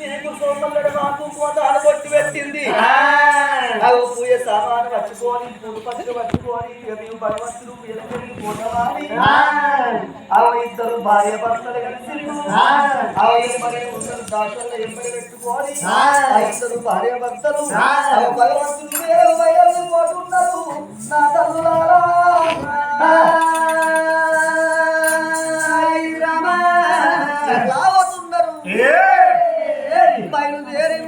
నీకు సోమల్లడు మాకు పోతాను కొట్టి పెట్టింది అవి పూజ సామాను పట్టుకొని పూలు పట్టుకు పట్టుకొని మేము భగవంతుడు పిల్లలు పోతామని అవి ఇద్దరు భార్య భర్తలు కలిసి అవి మరి ఉన్నారు దాసలు ఎంబడి పెట్టుకొని ఇద్దరు భార్య భర్తలు భగవంతుడు బయలు పోతున్నారు నా తల్లులారా రావతున్నారు బయలుదేరి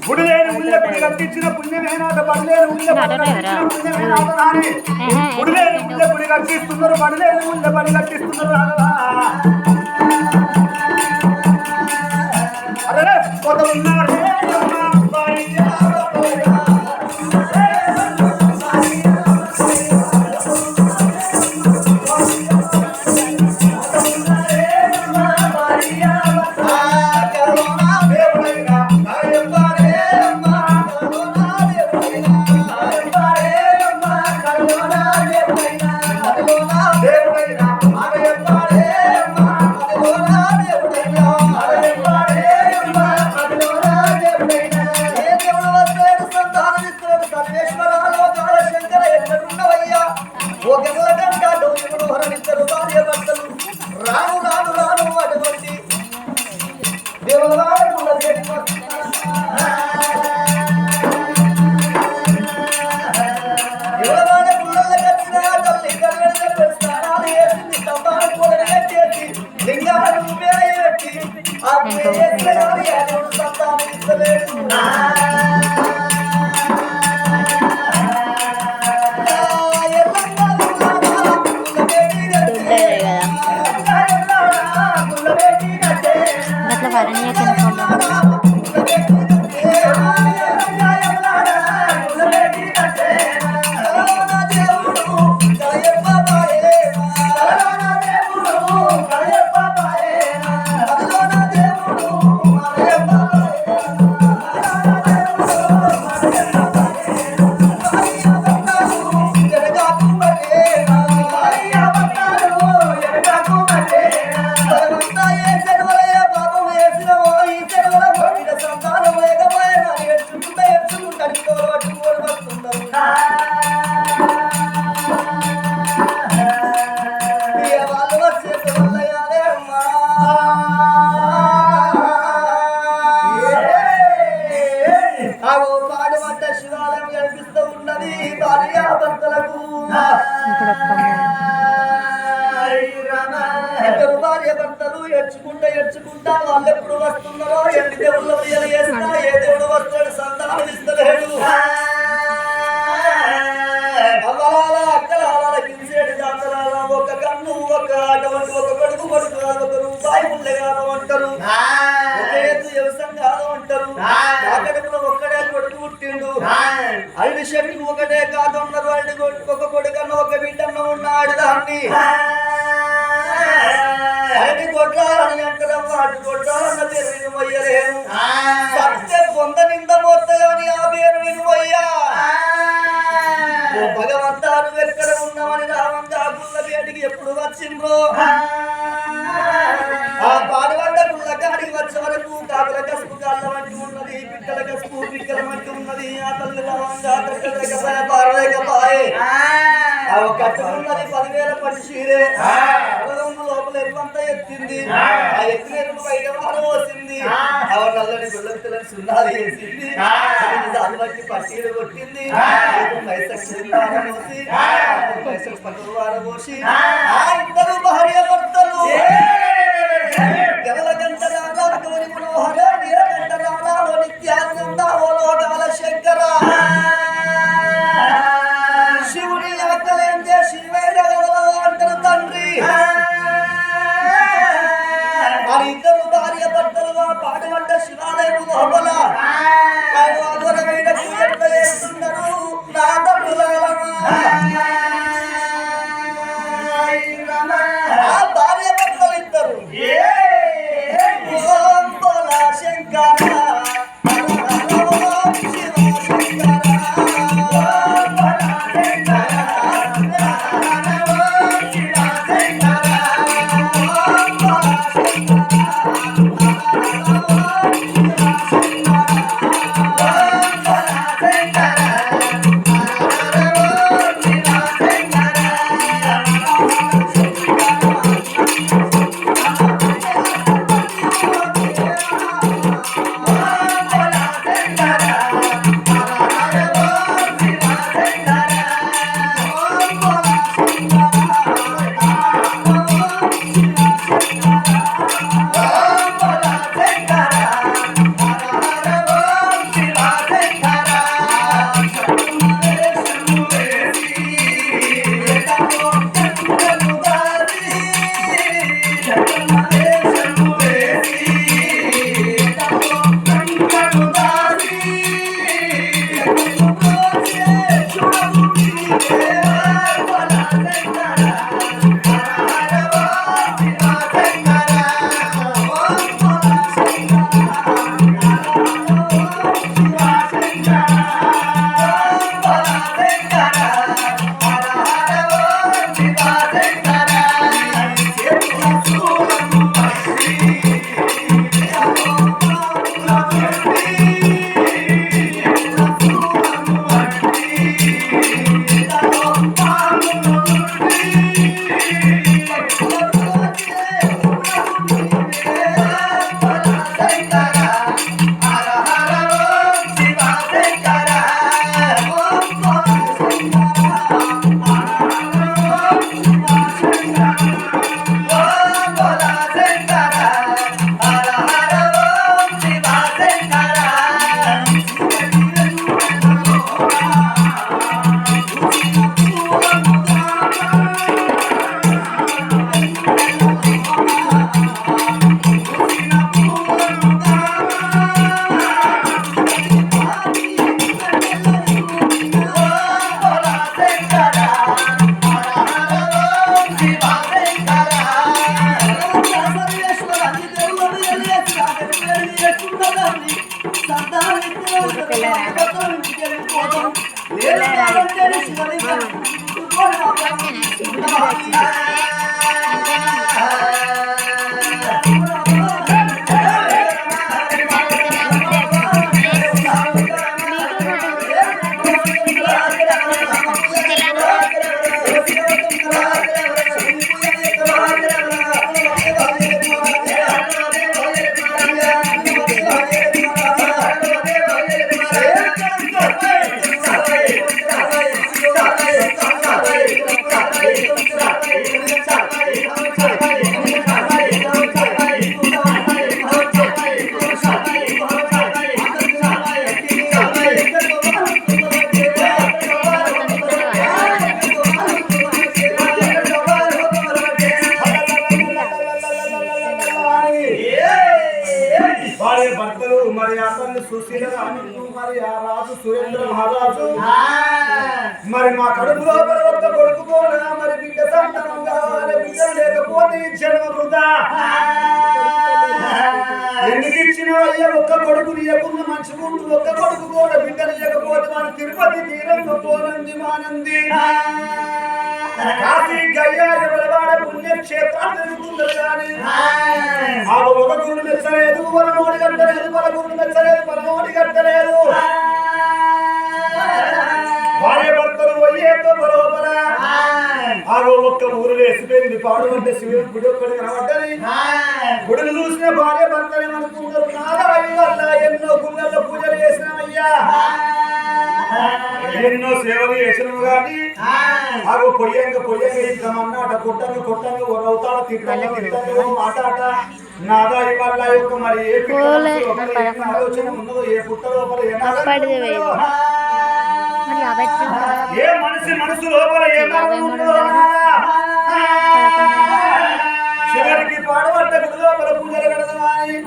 గుడి లేని ఉళ్ళ గుడి కట్టించిన పుణ్యమేనాట పడలేని ఉళ్ళ గుడి లేని ఉళ్ళ గుడి కట్టిస్తున్నారు పడలేని ఉళ్ళ పడి కట్టిస్తున్నారు అదే కొత్త ఉన్నారు భార్య భర్తలు ఎడ్చుకుంటా వాళ్ళు ఎప్పుడు వస్తున్నారో ఎన్ని దేవుళ్ళు చేస్తా ఏ దేవుడు వస్తాడు సంతానం ఇస్తలేడు అక్కల కింసేడు జాతరాల ఒక కన్ను ఒక అటువంటి ఒక కొడుకు ఒక రూపాయి ముళ్ళగాను అంటారు వ్యవసాయం కాదు అంటారు కడుపులో ఒక్కడే కొడుకు పుట్టిండు అల్లి శక్తికి ఒకటే కాదు అన్నారు అల్లి ఒక కొడుకన్న ఒక బిడ్డన్న ఉన్నాడు దాన్ని అల్లి కొట్టాలని అంటారు వాటి కొట్టాలన్న పేరు నేను మొయ్యలేను సత్య పొంద నింద మొత్తని ఆ పేరు నేను మొయ్యా భగవంతాను ఎక్కడ ఉన్నామని రావంగా గుళ్ళ వేటికి ఎప్పుడు వచ్చిందో ఆ పాడుబడ్డ గుళ్ళ కాడికి వచ్చే వరకు కాకుల కసుపు కాళ్ళ వంటి ఉన్నది పిట్టల కసుపు పిక్కల వంటి ఉన్నది ఆ తల్లి రావంగా పారలేకపాయే కట్టుకున్నది 10,000 పట్టు చీరే లోపల ఎప్పుడంతా ఎత్తింది ఆ ఎత్తిన బయట వారం వచ్చింది నల్లని గుళ్ళని సున్నాలు వేసింది దాన్ని బట్టి పట్టీలు కొట్టింది పైసలు పట్టు వారం పోసి ఆ ఇద్దరు భార్య భర్తలు గల గంట రాఘవని మనోహర నీలకంఠ రామాలో నిత్యానంద ఓలోగాల శంకర శివుని అక్కలేందే శివైరగలలో అంటారు తండ్రి మరి ఇద్దరు భార్య భర్తలుగా పాడుబడ్డ శివాలయం లోపల అఘోరమైన పూజలు చేస్తున్నారు నా భార్య భర్తలు ఇద్దరు శంకర వారి భర్తలు మరి అతన్ని సుశీల రాముడు మరి ఆ రాజు సురేంద్ర మహారాజు మరి మా కడుపు లోపల ఒక్క కొడుకుకోనా మరి బిడ్డ సంతానం కావాలి బిడ్డ లేకపోతే జన్మ వృధా ఎందుకు ఇచ్చిన అయ్యా ఒక్క కొడుకు నీయకుండా మంచిగుండు ఒక్క కొడుకు కూడా బిడ్డలు లేకపోతే మన తిరుపతి తీరంలో పోనంది మానంది కాశీ గయ్యా ఎవరవాడ పుణ్యక్షేత్రాలు తిరుగుతున్నారు కానీ ఆ ఒక గురుడు మెచ్చలేదు పరమోడి కట్టలేదు పరగురుడు మెచ్చలేదు పరమోడి కట్టలేదు భార్య భర్తలు పోయేతో బరోబర ఆ ఒక్క ఊరు వేసిపోయింది పాడు అంటే శివుడు గుడి ఒక్కడి కనబడ్డది గుడిని చూసిన భార్య భర్తలు ఏమనుకుంటారు నాగవల్ల ఎన్నో గుళ్ళల్లో పూజలు చేసినామయ్యా ఎన్నో సేవలు చేసినాము కానీ అవి పొయ్యంగా ఇంతమన్నాట కొట్టంగా ఒరవుతాడు తిట్టంగా మాటాట నాదా ఇవాళ యొక్క మరి ఏ ఆలోచన ఉన్నదో ఏ పుట్ట లోపల ఏ మనసు లోపల చివరికి పాడబడ్డ గుడి లోపల పూజలు కడదామని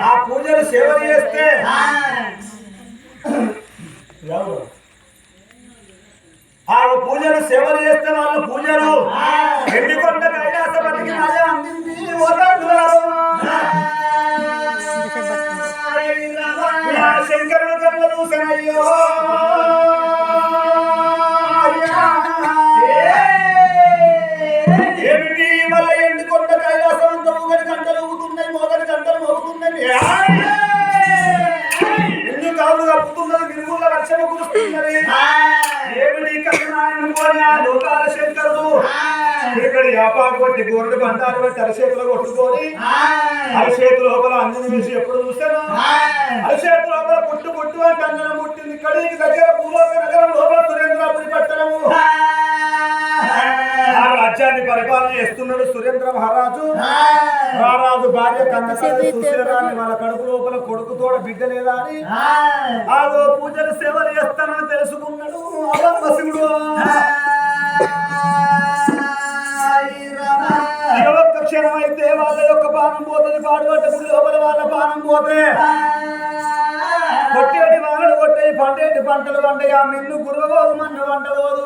ఆ పూజలు సేవ చేస్తే ఆ పూజలు సేవలు చేస్తే వాళ్ళు పూజలు ఎండికొండ కైలాసపతికి మజా అందింది శంకరుడు కళ్ళ చూసనయ్యో ఏమిటి వల్ల ఎండికొండ కైలాసం అంతా మొగలి గంటలు ఊగుతున్నాయి మొగలి గంటలు మోగుతున్నాయి ఎందుకు కాదు కప్పుతున్నది విరుగుల లక్ష్యము కురుస్తున్నది ఏమిటి కరుణాయన పోయా లోకాల శంకరుడు ఇక్కడ యాపాకు బట్టి గోరడు బండారు బట్టి అరిచేతులు కొట్టుకొని అరిచేతు లోపల అంజనం వేసి ఎప్పుడు చూస్తాను అరిచేతు లోపల పుట్టు అంటే అంజనం పుట్టింది కడికి దగ్గర భూలోక నగరం లోపల సురేంద్రపురి పట్టణము ఆ రాజ్యాన్ని పరిపాలన చేస్తున్నాడు సురేంద్ర మహారాజు రారాజు భార్య కన్నకరాజు సుశీలరాన్ని వాళ్ళ కడుపు లోపల కొడుకుతోడ బిడ్డ లేదా అని ఆగో పూజలు సేవలు చేస్తానని తెలుసుకున్నాడు శివుడు ఒక్క క్షణం అయితే వాళ్ళ యొక్క పానం పోతుంది పాడుబడ్డ గుడి లోపల వాళ్ళ పానం పోతే కొట్టేటి వానలు కొట్టే పంటేటి పంటలు వంటగా మిన్ను గురువబోదు మన్ను వంటబోదు